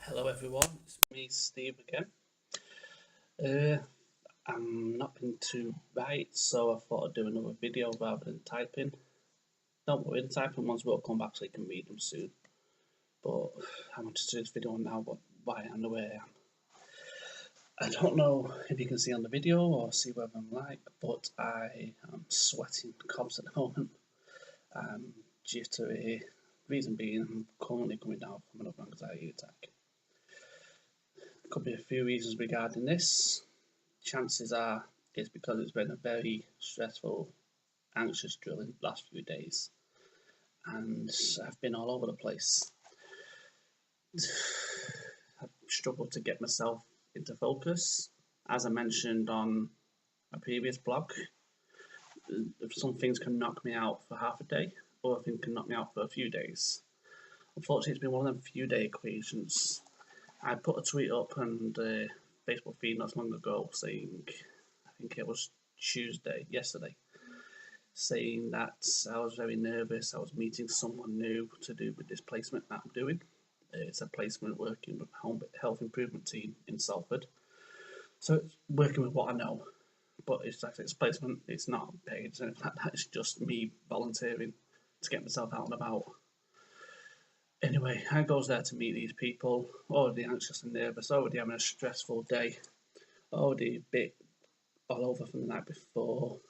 Hello everyone, it's me Steve again. Uh, I'm not going to write, so I thought I'd do another video rather than typing. Don't worry, the typing ones will come back so you can read them soon. But I want to do this video now, why and where I am. I don't know if you can see on the video or see whether I'm like, but I am sweating cobs at the moment due to a reason being I'm currently coming down from another anxiety attack. Could be a few reasons regarding this. Chances are it's because it's been a very stressful, anxious drilling the last few days, and I've been all over the place. I've struggled to get myself into focus. As I mentioned on a previous blog, some things can knock me out for half a day, other things can knock me out for a few days. Unfortunately, it's been one of them few day equations. I put a tweet up on the Facebook feed not long ago saying, I think it was yesterday, saying that I was very nervous. I was meeting someone new to do with this placement that I'm doing. It's a placement working with Home Health Improvement Team in Salford. So it's working with what I know, but it's like it's placement. It's not paid, so it's just me volunteering to get myself out and about. Anyway, I goes there to meet these people, already anxious and nervous, already having a stressful day, already a bit all over from the night before.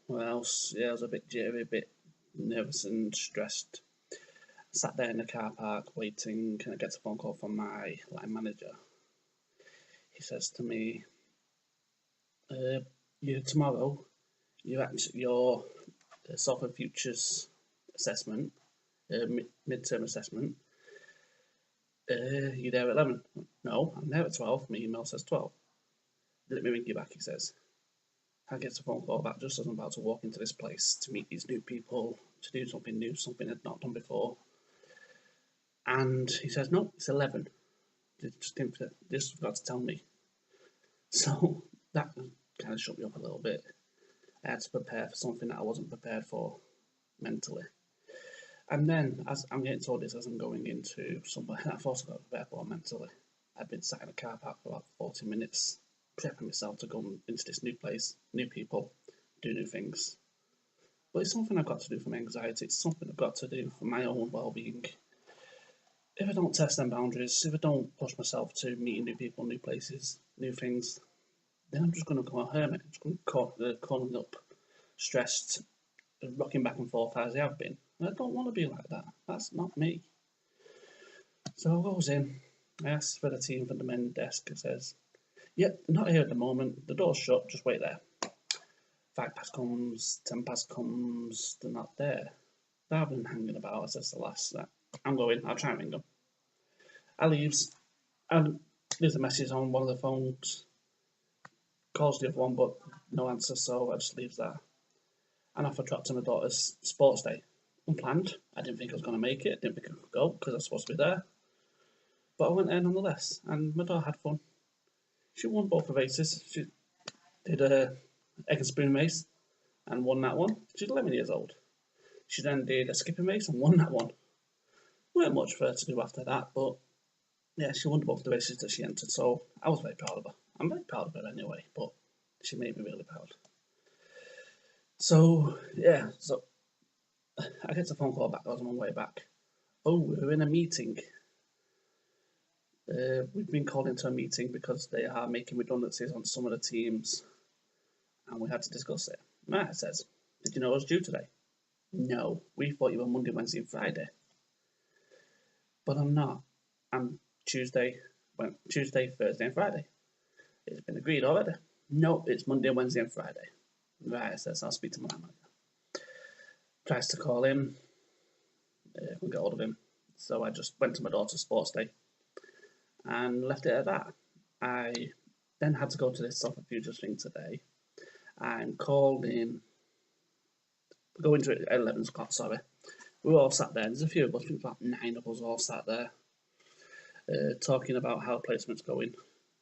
What else? Yeah, I was a bit jittery, a bit nervous and stressed. Sat there in the car park waiting, and I get a phone call from my line manager. He says to me, "You tomorrow, you're at your Salford Futures assessment, midterm assessment. You're there at 11. No, I'm there at 12. My email says 12. Let me ring you back, he says. I get a phone call back just as I'm about to walk into this place to meet these new people, to do something new, something I'd not done before. And he says, no, it's 11. Just forgot to tell me. So that kind of shut me up a little bit. I had to prepare for something that I wasn't prepared for mentally. And then, as I'm getting told this as I'm going into somewhere I've also got to prepare for mentally. I've been sat in a car park for about 40 minutes, prepping myself to go into this new place, new people, do new things. But it's something I've got to do for my anxiety. It's something I've got to do for my own well-being. If I don't test them boundaries, if I don't push myself to meeting new people, new places, new things, then I'm just going to become a hermit. I'm just going to curling up, stressed, rocking back and forth as I have been. And I don't want to be like that. That's not me. So I goes in. I ask for the team from the main desk. It says, "Yep, not here at the moment. The door's shut. Just wait there." 5 past comes, 10 past comes. They're not there. They have been hanging about. I says the last. I'm going. I'll try and ring them. I leaves. And there's a message on one of the phones. Calls the other one, but no answer. So I just leaves that. And off I trot to my daughter's sports day. Unplanned. I didn't think I was going to make it. I didn't think I could go because I was supposed to be there. But I went there nonetheless, and my daughter had fun. She won both the races. She did a egg and spoon race and won that one. She's 11 years old. She then did a skipping race and won that one. Weren't much for her to do after that, but yeah, she won both the races that she entered, so I was very proud of her. I'm very proud of her anyway, but she made me really proud. So yeah, so I get a phone call back. I was on my way back. Oh, we're in a meeting. We've been called into a meeting because they are making redundancies on some of the teams, and we had to discuss it. Right, it says, "Did you know it was due today?" No, we thought you were Monday, Wednesday, and Friday. But I'm not. I'm Tuesday, Thursday, and Friday. It's been agreed already. No, it's Monday, Wednesday, and Friday. Right, it says, I'll speak to my manager. Tries to call him. Couldn't get hold of him. So I just went to my daughter's sports day and left it at that. I then had to go to this Salford Futures thing today. I'm called in, going to it at 11 o'clock, sorry. We were all sat there. There's a few of us, I think about 9 of us all sat there, talking about how placement's going.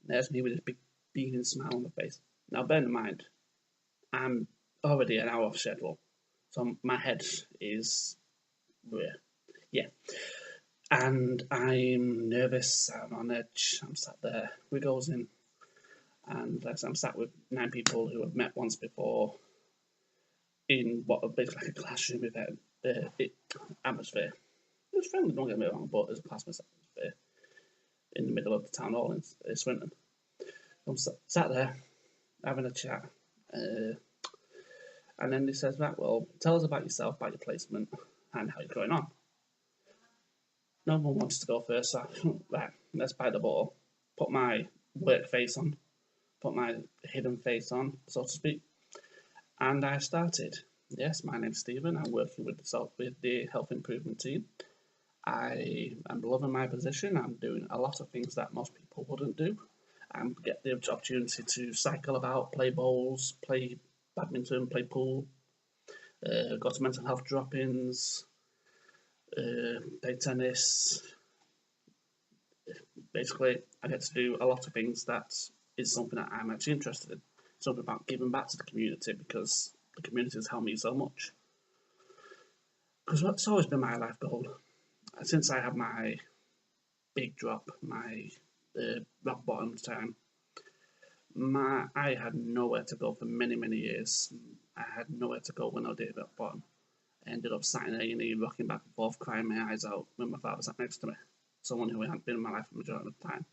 There's me with this big beaming smile on my face. Now, bear in mind, I'm already an hour off schedule, so my head is, yeah. And I'm nervous, I'm on edge, I'm sat there. We goes in, and like I said, I'm sat with 9 people who I've met once before in what would be like a classroom event atmosphere. It was friendly, don't get me wrong, but there's a classroom atmosphere in the middle of the town hall in Swinton. I'm sat there having a chat, and then he says, "Right, well, tell us about yourself, about your placement, and how you're going on." No one wants to go first, so right, let's bite the ball. Put my work face on, put my hidden face on, so to speak, and I started. Yes, my name's Stephen. I'm working with the health improvement team. I am loving my position. I'm doing a lot of things that most people wouldn't do. I get the opportunity to cycle about, play bowls, play badminton, play pool, go to mental health drop-ins, play tennis. Basically, I get to do a lot of things that is something that I'm actually interested in. Something about giving back to the community because the community has helped me so much. Because it's always been my life goal. Since I had my big drop, my rock bottom time, I had nowhere to go for many years. I had nowhere to go when I did rock bottom. I ended up sat in A&E, rocking back and forth, crying my eyes out when my father sat next to me. Someone who hadn't been in my life for the majority of the time.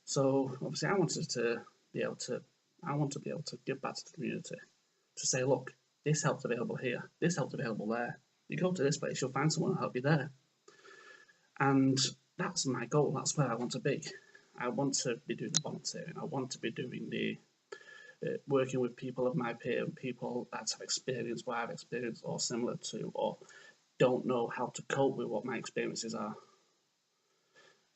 So obviously, I wanted to be able to give back to the community, to say, look, this help's available here, this help's available there. You go to this place, you'll find someone to help you there. And that's my goal. That's where I want to be. I want to be doing the volunteering. I want to be doing the working with people of my peer and people that have experienced what I've experienced or similar to, or don't know how to cope with what my experiences are.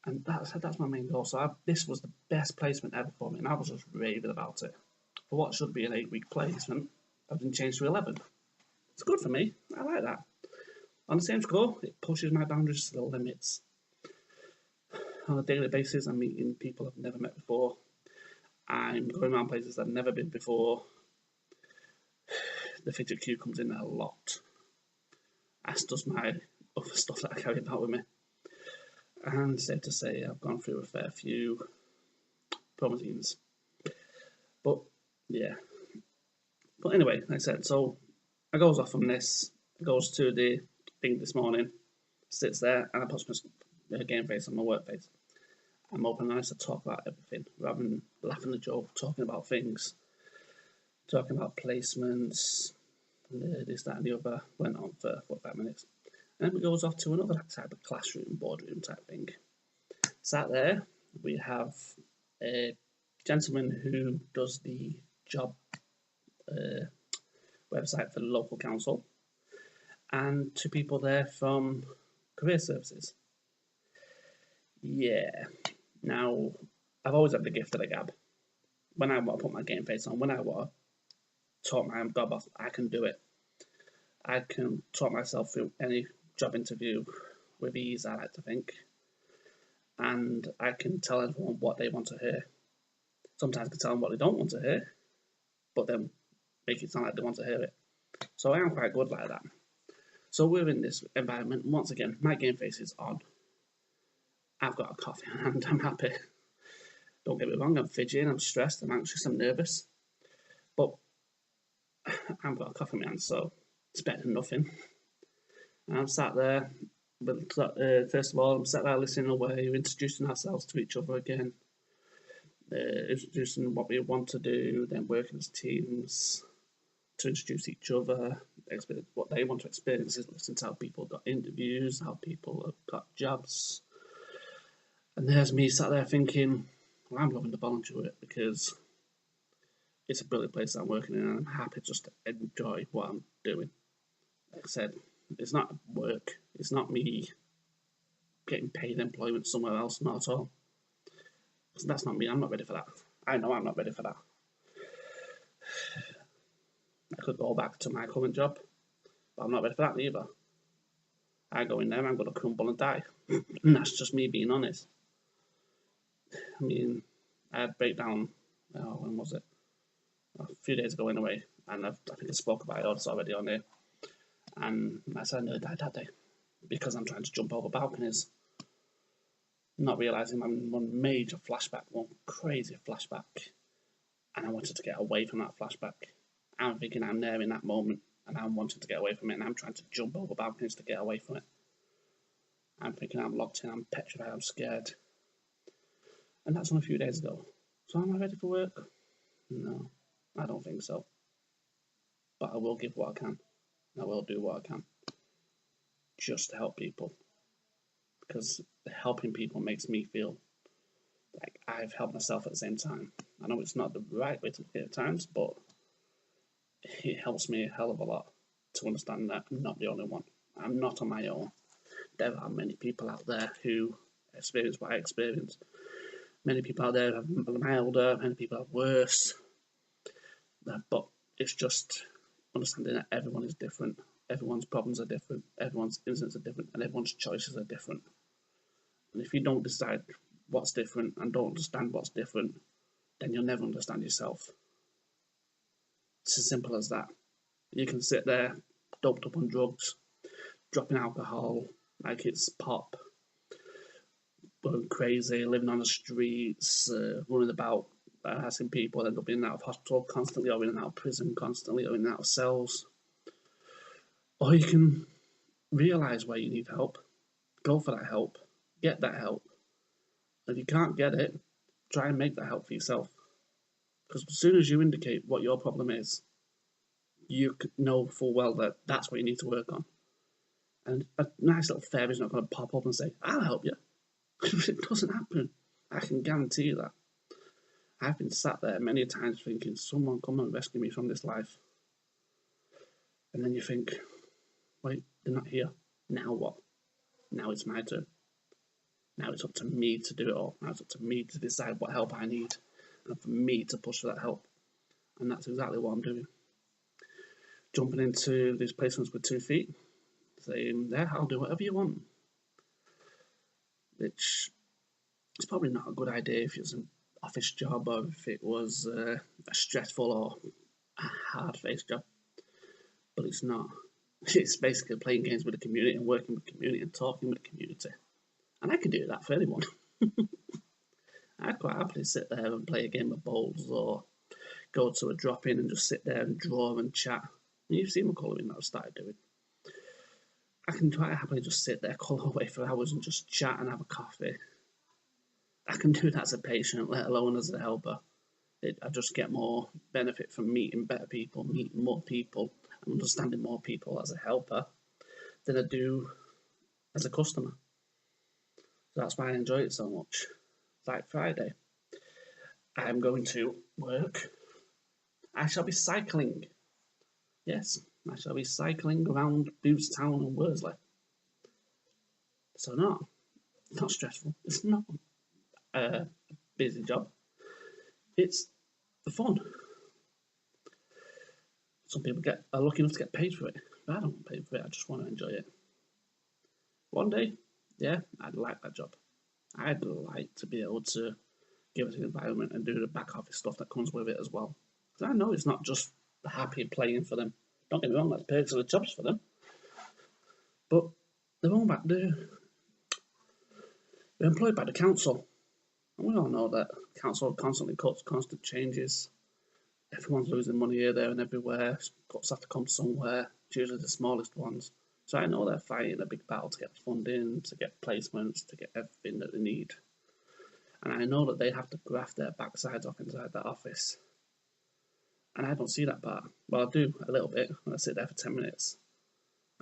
And that's my main goal. So this was the best placement ever for me, and I was just raving about it. For what should be an 8-week placement, I've been changed to 11. It's good for me. I like that. On the same score, it pushes my boundaries to the limits. On a daily basis, I'm meeting people I've never met before. I'm going around places I've never been before. The fidget cube comes in there a lot, as does my other stuff that I carry about with me. And safe to say, I've gone through a fair few promotions. But yeah. But anyway, like I said, so I goes off from this, goes to the thing this morning, sits there, and I put my game face on my work face. I'm open and honest to talk about everything, rather than laughing the joke, talking about things, talking about placements, this, that, and the other. Went on for 45 minutes. And then we goes off to another type of classroom, boardroom type thing. Sat there, we have a gentleman who does the job website for the local council, and 2 people there from career services. Yeah. Now, I've always had the gift of the gab. When I want to put my game face on, when I want to talk my gob off, I can do it. I can talk myself through any job interview with ease, I like to think. And I can tell everyone what they want to hear. Sometimes I can tell them what they don't want to hear, but then make it sound like they want to hear it. So I am quite good like that. So we're in this environment. Once again, my game face is on. I've got a coffee and I'm happy. Don't get me wrong, I'm fidgeting, I'm stressed, I'm anxious, I'm nervous. But I've got a coffee in my hand, so it's better than nothing. And I'm sat there, but first of all, I'm sat there listening away, introducing ourselves to each other again, introducing what we want to do, then working as teams to introduce each other, what they want to experience, listen to how people got interviews, how people have got jobs. And there's me sat there thinking, well, I'm loving the volunteer it because it's a brilliant place I'm working in, and I'm happy just to enjoy what I'm doing. Like I said, it's not work, it's not me getting paid employment somewhere else, not at all. That's not me, I'm not ready for that. I know I'm not ready for that. I could go back to my current job, but I'm not ready for that either. I go in there, I'm going to crumble and die. And that's just me being honest. I mean, I had a breakdown, when was it? A few days ago anyway, and I think I spoke about it already on there. And I said I nearly died that day. because I'm trying to jump over balconies, not realising I'm in one major flashback, one crazy flashback, and I wanted to get away from that flashback. I'm thinking I'm there in that moment, and I'm wanting to get away from it, and I'm trying to jump over balconies to get away from it. I'm thinking I'm locked in, I'm petrified, I'm scared. And that's only a few days ago. So am I ready for work? No, I don't think so. But I will give what I can. I will do what I can. Just to help people. Because helping people makes me feel like I've helped myself at the same time. I know it's not the right way to do it at times, but it helps me a hell of a lot to understand that I'm not the only one. I'm not on my own. There are many people out there who experience what I experience. Many people out there have milder, many people have worse. But it's just understanding that everyone is different. Everyone's problems are different. Everyone's incidents are different. And everyone's choices are different. And if you don't decide what's different and don't understand what's different, then you'll never understand yourself. It's as simple as that. You can sit there, doped up on drugs, dropping alcohol like it's pop, going crazy, living on the streets, running about, harassing people, end up in and out of hospital constantly, or in and out of prison constantly, or in and out of cells. Or you can realise where you need help, go for that help, get that help. If you can't get it, try and make that help for yourself. Because as soon as you indicate what your problem is, you know full well that that's what you need to work on. And a nice little fairy's not going to pop up and say, I'll help you. It doesn't happen. I can guarantee you that. I've been sat there many times thinking, someone come and rescue me from this life. And then you think, wait, they're not here. Now what? Now it's my turn. Now it's up to me to do it all. Now it's up to me to decide what help I need. And for me to push for that help. And that's exactly what I'm doing. Jumping into these placements with 2 feet. Saying, there, I'll do whatever you want. Which is probably not a good idea if it's an office job or if it was a stressful or a hard-faced job. But it's not. It's basically playing games with the community and working with the community and talking with the community. And I can do that for anyone. I'd quite happily sit there and play a game of bowls or go to a drop-in and just sit there and draw and chat. And you've seen my colouring that I've started doing. I can quite happily just sit there, colour away for hours and just chat and have a coffee. I can do that as a patient, let alone as a helper. I just get more benefit from meeting better people, meeting more people, and understanding more people as a helper than I do as a customer. So that's why I enjoy it so much. Like Friday, I'm going to work. I shall be cycling. Yes, I shall be cycling around Boothstown and Worsley. So it's not stressful. It's not a busy job. It's the fun. Some people are lucky enough to get paid for it. But I don't want paid for it. I just want to enjoy it. One day, yeah, I'd like that job. I'd like to be able to give it an environment and do the back office stuff that comes with it as well. Because I know it's not just the happy playing for them. Don't get me wrong, that's perks of the jobs for them. But they're employed by the council. And we all know that the council constantly cuts, constant changes. Everyone's losing money here, there and everywhere. Cuts have to come somewhere. It's usually the smallest ones. So I know they're fighting a big battle to get funding, to get placements, to get everything that they need. And I know that they have to graft their backsides off inside that office. And I don't see that part. Well, I do a little bit when I sit there for 10 minutes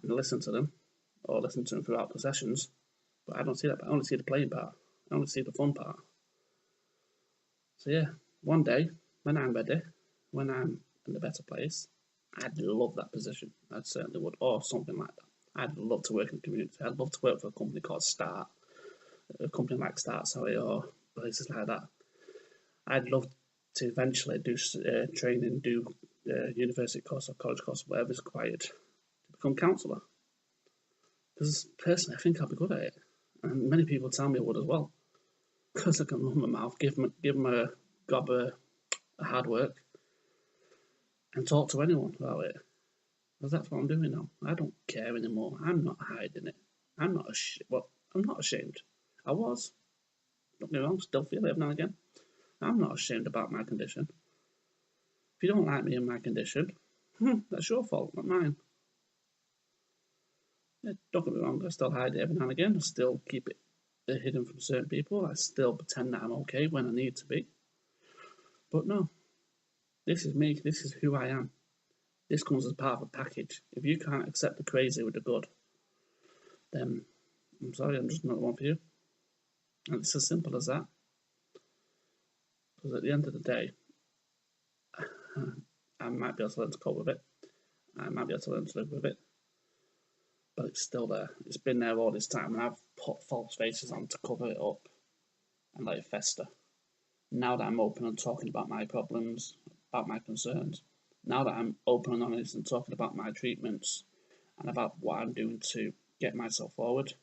and listen to them, or listen to them throughout the sessions. But I don't see that part. I only see the playing part. I only see the fun part. So yeah, one day, when I'm ready, when I'm in a better place, I'd love that position. I certainly would, or something like that. I'd love to work in the community. I'd love to work for a company called Start, a company like Start, or places like that. I'd love to eventually do training, do university course or college course, whatever is required to become counsellor. Because personally, I think I'll be good at it. And many people tell me I would as well. Because I can run my mouth, give them a gob of hard work, and talk to anyone about it. Because that's what I'm doing now. I don't care anymore. I'm not hiding it. I'm not ashamed. Well, I'm not ashamed. I was. Don't get me wrong, still feel it now and again. I'm not ashamed about my condition. If you don't like me in my condition, that's your fault, not mine. Yeah, don't get me wrong, I still hide it every now and again. I still keep it hidden from certain people. I still pretend that I'm okay when I need to be. But no, this is me. This is who I am. This comes as part of a package. If you can't accept the crazy with the good, then I'm sorry, I'm just not the one for you. And it's as simple as that. Because at the end of the day, I might be able to learn to cope with it. I might be able to learn to live with it. But it's still there. It's been there all this time, and I've put false faces on to cover it up and let it fester. Now that I'm open and talking about my problems, about my concerns, now that I'm open and honest and talking about my treatments and about what I'm doing to get myself forward,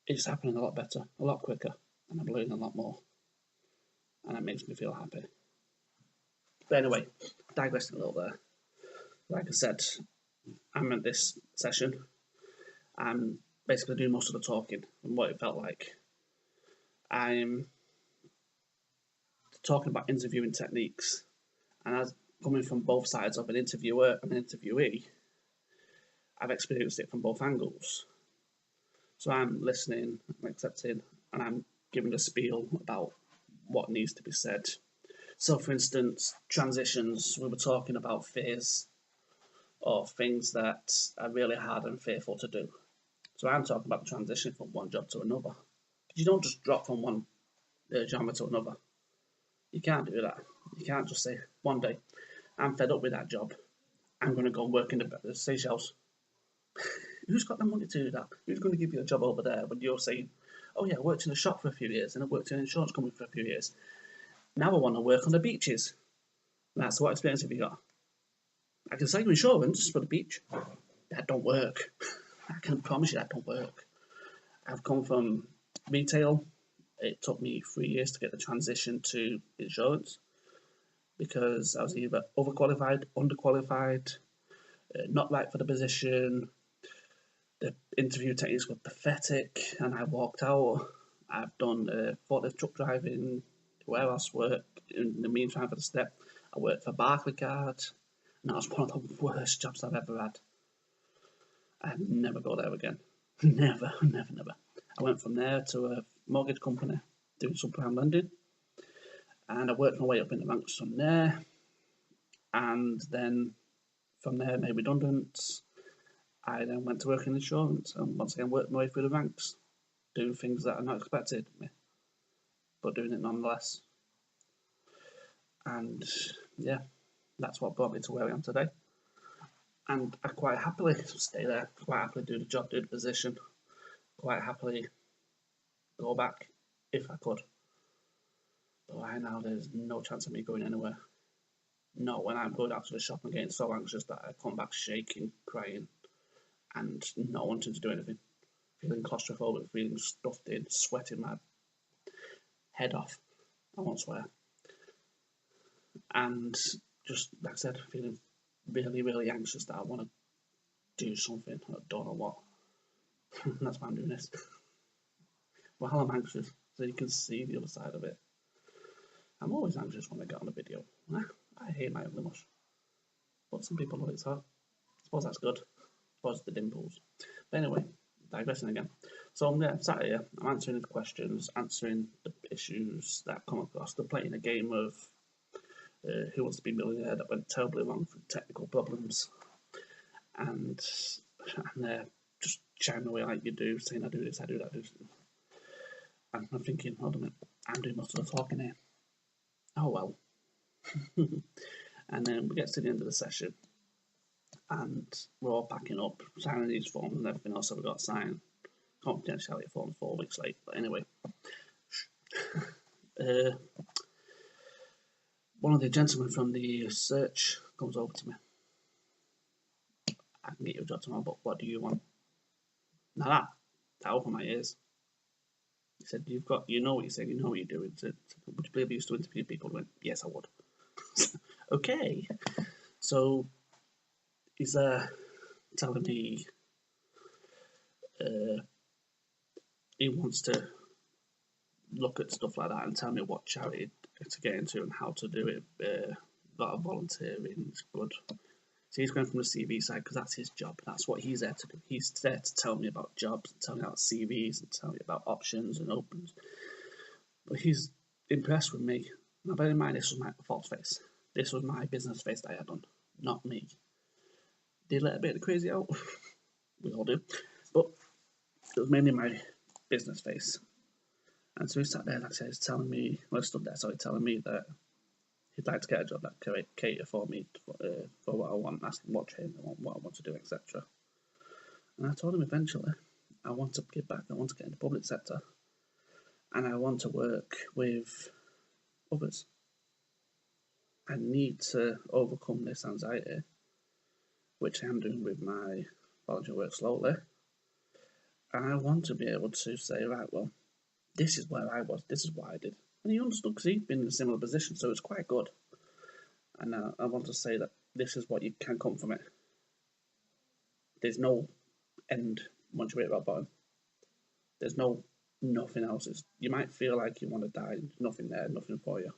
it's happening a lot better, a lot quicker, and I'm learning a lot more. And that makes me feel happy. But anyway, digressing a little there. Like I said, I'm at this session. I'm basically doing most of the talking and what it felt like. I'm talking about interviewing techniques, and as coming from both sides of an interviewer and an interviewee, I've experienced it from both angles. So I'm listening, I'm accepting, and I'm giving a spiel about what needs to be said. So, for instance, transitions, we were talking about fears or things that are really hard and fearful to do. So I'm talking about the transition from one job to another. But you don't just drop from one genre to another. You can't do that. You can't just say, one day, I'm fed up with that job. I'm going to go and work in the Seychelles. Who's got the money to do that? Who's going to give you a job over there when you're saying, oh yeah, I worked in a shop for a few years and I worked in an insurance company for a few years. Now I want to work on the beaches. That's what experience have you got? I can sell you insurance for the beach. That don't work. I can promise you that don't work. I've come from retail. It took me 3 years to get the transition to insurance because I was either overqualified, underqualified, not right for the position. The interview techniques were pathetic, and I walked out. I've done forklift truck driving, warehouse work. In the meantime, for the step, I worked for Barclaycard, and that was one of the worst jobs I've ever had. I'd never go there again. Never. I went from there to a mortgage company doing subprime lending, and I worked my way up in the ranks from there, and then from there made redundant. I then went to work in insurance and once again worked my way through the ranks, doing things that are not expected of me, but doing it nonetheless. And yeah, that's what brought me to where I am today. And I quite happily stay there, quite happily do the job, do the position, quite happily go back if I could. But right now, there's no chance of me going anywhere. No, when I'm going out to the shop and getting so anxious that I come back shaking, crying, and not wanting to do anything. Feeling claustrophobic, feeling stuffed in, sweating my head off. I won't swear. And just, like I said, feeling really anxious that I want to do something. I don't know what. That's why I'm doing this. While I'm anxious, so you can see the other side of it. I'm always anxious when I get on a video. I hate my ugly mush. But some people love it, so I suppose that's good. I suppose the dimples. But anyway, digressing again. So yeah, I'm sat here, I'm answering the questions, answering the issues that come across. They're playing a game of Who Wants to Be a Millionaire that went terribly wrong through technical problems. And they're just chiming away like you do, saying I do this, I do that, I do this. And I'm thinking, hold on a minute, I'm doing most of the talking here. Oh well. And then we get to the end of the session and we're all packing up, signing these forms and everything else that we got signed. Confidentiality forms 4 weeks late, but anyway. One of the gentlemen from the search comes over to me. I can get you a job tomorrow, but what do you want? Now that opened my ears. He said, you know what you're saying, you know what you're doing. Would you believe you used to interview people? I went, yes, I would. Okay. So he's telling me he wants to look at stuff like that and tell me what charity to get into and how to do it. Got a volunteering, it's good. So he's going from the CV side because that's his job. That's what he's there to do. He's there to tell me about jobs, and tell me about CVs, and tell me about options and opens. But he's impressed with me. Now, bear in mind, this was my false face. This was my business face that I had done, not me. Did let a bit of the crazy out. We all do. But it was mainly my business face. And so he sat there, like I said, he's telling me, well, stood there, sorry, telling me that he'd like to get a job that could cater for me for what I want, asking what training I want, what I want to do, etc. And I told him eventually, I want to give back, I want to get in the public sector, and I want to work with others. I need to overcome this anxiety, which I am doing with my volunteer work slowly, and I want to be able to say, right, well, this is where I was, this is what I did. And he understood because he'd been in a similar position, so it's quite good. And I want to say that this is what you can come from it. There's no end once you hit rock bottom. There's nothing else. You might feel like you want to die, there's nothing there, nothing for you.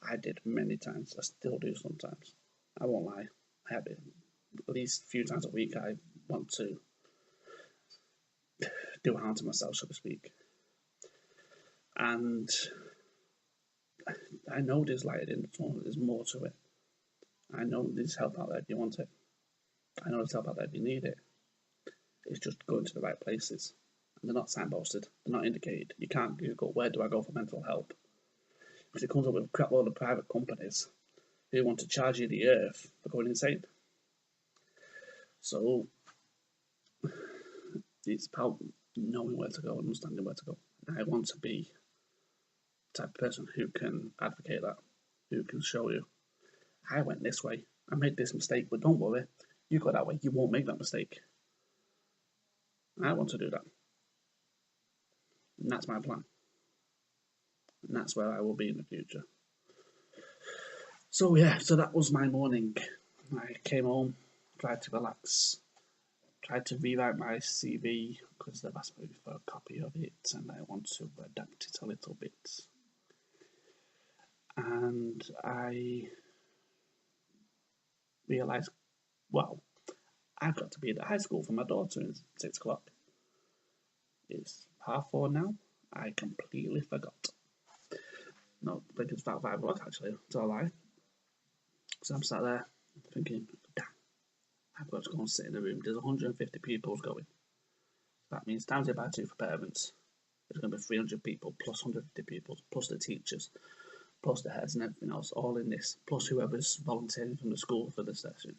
I did many times, I still do sometimes. I won't lie. I have it at least a few times a week. I want to do harm to myself, so to speak. And I know there's light in the tunnel, there's more to it. I know there's help out there if you want it. I know there's help out there if you need it. It's just going to the right places. And they're not signposted, they're not indicated. You can't Google, where do I go for mental help? Because it comes up with a crap load of private companies who want to charge you the earth for going insane. So it's about knowing where to go and understanding where to go. I want to be the type of person who can advocate that, who can show you, I went this way, I made this mistake, but don't worry, you go that way, you won't make that mistake. I want to do that. And that's my plan. And that's where I will be in the future. So yeah, so that was my morning. I came home, tried to relax, tried to rewrite my CV because they've asked me for a copy of it and I want to adapt it a little bit. And I realised, well, I've got to be at the high school for my daughter at 6 o'clock. It's 4:30 now. I completely forgot. No, I think it's about 5 o'clock actually, it's all right. So I'm sat there thinking, damn, I've got to go and sit in the room. There's 150 pupils going. That means times it by 2 for parents. There's going to be 300 people plus 150 pupils, plus the teachers, plus the heads and everything else, all in this, plus whoever's volunteering from the school for the session.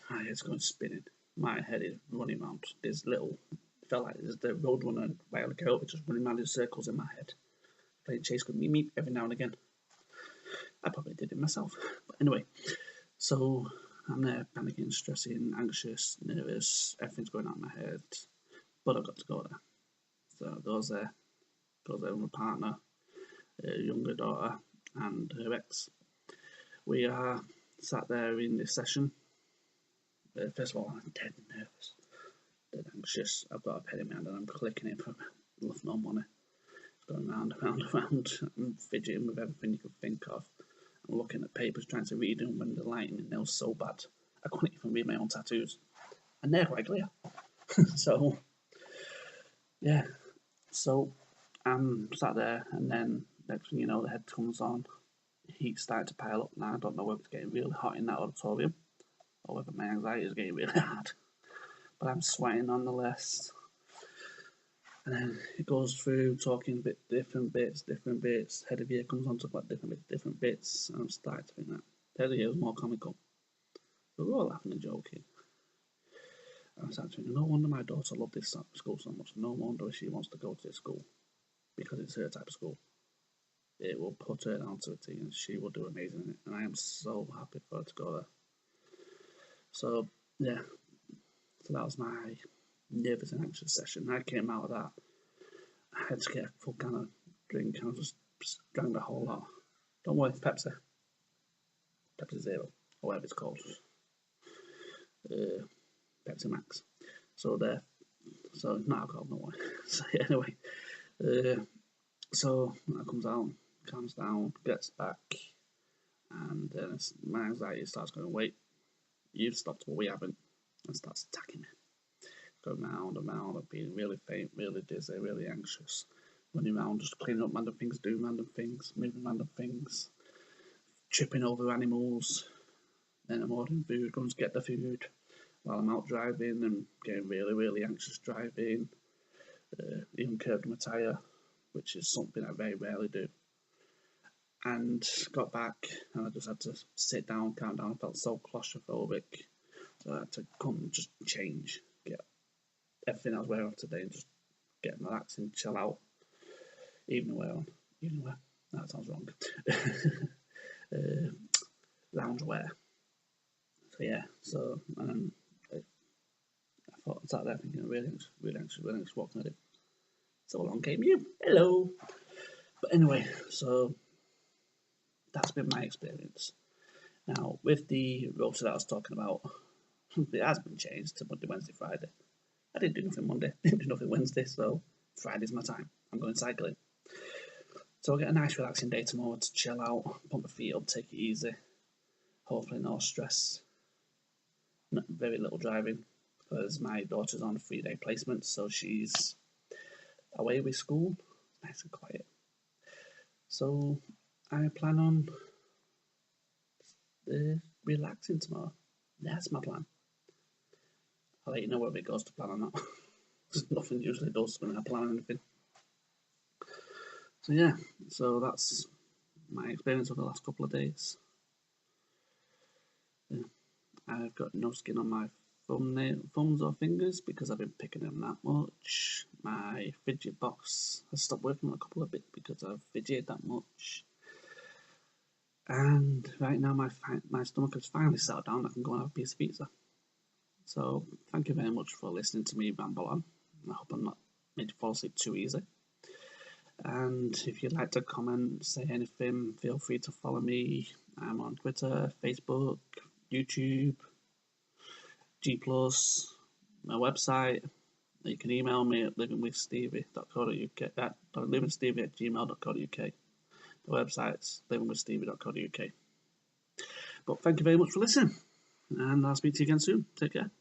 My head's going spinning. My head is running round. There's little, it felt like there's the roadrunner by a girl just running around in circles in my head. Playing chase with me every now and again. I probably did it myself. But anyway, so I'm there panicking, stressing, anxious, nervous, everything's going on in my head. But I've got to go there. So I goes there with my partner, her younger daughter, and her ex. We are sat there in this session. First of all, I'm dead nervous, dead anxious. I've got a pen in my hand and I'm clicking it for love no money. Going round, I'm fidgeting with everything you can think of. I'm looking at papers, trying to read them when the lighting in nails so bad. I couldn't even read my own tattoos. And they're quite clear. So, yeah. So, I'm sat there, and then next thing you know, the head comes on. The heat's starting to pile up now. I don't know whether it's getting really hot in that auditorium, or whether my anxiety is getting really hard. But I'm sweating nonetheless. And then it goes through talking different bits. Head of year comes on to talk about different bits. And I'm starting to think that head of year was more comical. So we're all laughing and joking. And I'm starting to think, no wonder my daughter loved this school so much. No wonder she wants to go to this school. Because it's her type of school. It will put her down to a T and she will do amazing in it. And I am so happy for her to go there. So, yeah. So that was my nervous and anxious session. I came out of that. I had to get a full can of drink and I just drank the whole lot. Don't worry, Pepsi. Pepsi Zero, or whatever it's called. Pepsi Max. So there. so it's not alcohol, no way. So yeah, anyway, so that comes out, calms down, gets back, and my anxiety starts going, wait, you've stopped, but we haven't, and starts attacking me. Going round and round, and being really faint, really dizzy, really anxious, running around, just cleaning up random things, doing random things, moving random things, tripping over animals. Then I'm ordering food, going to get the food while I'm out driving and getting really, really anxious driving. Even curved my tyre, which is something I very rarely do. And got back, and I just had to sit down, calm down. I felt so claustrophobic, so I had to come and just change, get everything I was wearing today, and just get relaxing, chill out. Evening wear on, evening wear. That sounds wrong. Lounge wear. So yeah, so I thought I sat there thinking, really anxious, what can I do? So along came you. Hello. But anyway, so that's been my experience. Now, with the rotor that I was talking about, it has been changed to Monday, Wednesday, Friday. I didn't do nothing Monday, didn't do nothing Wednesday, so Friday's my time. I'm going cycling. So I'll get a nice relaxing day tomorrow to chill out, pump my feet up, take it easy. Hopefully no stress. Very little driving, because my daughter's on a 3-day placement, so she's away with school. Nice and quiet. So I plan on relaxing tomorrow. That's my plan. I'll let you know whether it goes to plan or not. Nothing usually does when I plan anything. So yeah, so that's my experience over the last couple of days. Yeah. I've got no skin on my thumbs or fingers because I've been picking them that much. My fidget box has stopped working on a couple of bits because I've fidgeted that much. And right now my stomach has finally settled down. I can go and have a piece of pizza. So thank you very much for listening to me ramble on. I hope I'm not made you fall asleep too easy. And if you'd like to comment, say anything, feel free to follow me. I'm on Twitter, Facebook, YouTube, G+, my website. You can email me at livingwithstevie.co.uk, livingstevie@gmail.co.uk. The website's livingwithstevie.co.uk. But thank you very much for listening, and I'll speak to you again soon. Take care.